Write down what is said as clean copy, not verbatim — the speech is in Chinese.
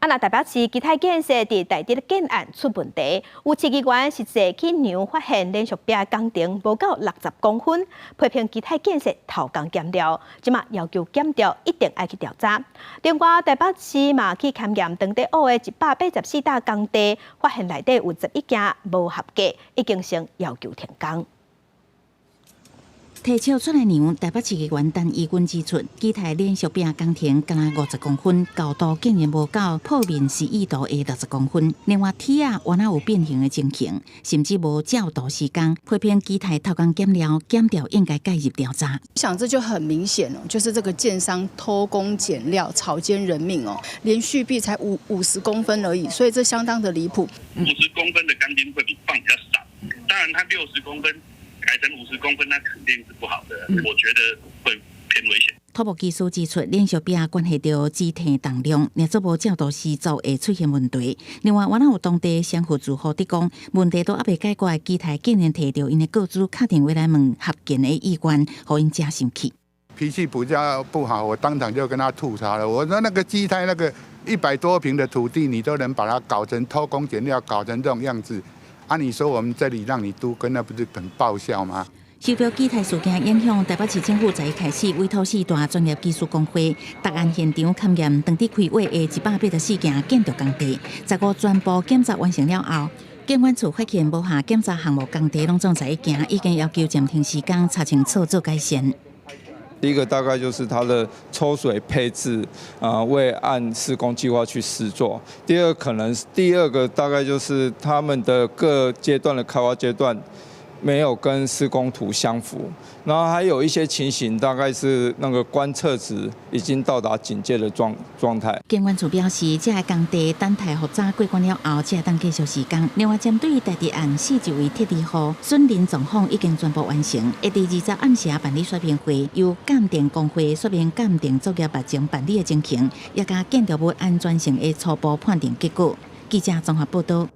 那台北市基泰建设伫台地建案出问题，有市议员实际去量发现连续壁工程无到60公分，批评基泰建设偷工减料，即马要求检调一定爱去调查。另外，台北市嘛去勘验当地屋的184大工地，发现内底有11件无合格，已经先要求停工。 提笑出来量，台北市议员陈义军指出，基台连续壁工程敢若50公分，高度竟然无够，铺面是意图的60公分。另外，铁啊原来有变形的情形，甚至无照度施工，批评基台偷工减料，检调应该介入调查。想这就很明显哦，就是这个建商偷工减料、草菅人命哦，连续壁才50公分而已，所以这相当的离谱。50公分的钢筋会比放比较少，当然它60公分。 改成50公分，那肯定是不好的。我觉得会偏危险。土木技师指出，连续壁关系到支体重量，若做无照度施作会出现问题。另外，原来有当地商户住户伫讲，问题都还未解决，基台竟然摕到因的雇主打电话来问合建的意愿，互因真生气。脾气比较不好，我当场就跟他吐槽了。我说那个基台那个100多坪的土地，你都能把它搞成偷工减料，搞成这种样子。 啊！你说我们这里让你都跟那不是很爆笑吗？受到基台事件影响，台北市政府在开始委托4大专业技术工会，答案现场勘验当地开挖的184件建筑工地，15全部检查完成了后，建管处发现无下检查项目工地拢总11件，已经要求暂停施工，查清楚做改善。 第一个大概就是它的抽水配置，未按施工计划去施作。第二个大概就是他们的各阶段的开发阶段没有跟施工图相符，然后还有一些情形大概是那个观测值已经到达警戒的状态。建管处表示，这个工地等待复查过关了后，才当继续施工。另外，针对台地案41位铁地户损林状况已经全部完成，会伫20暗时办理说明会，由鉴定工会说明鉴定作业目前办理的情形，也甲建筑物安全性的初步判定结果。记者综合报道。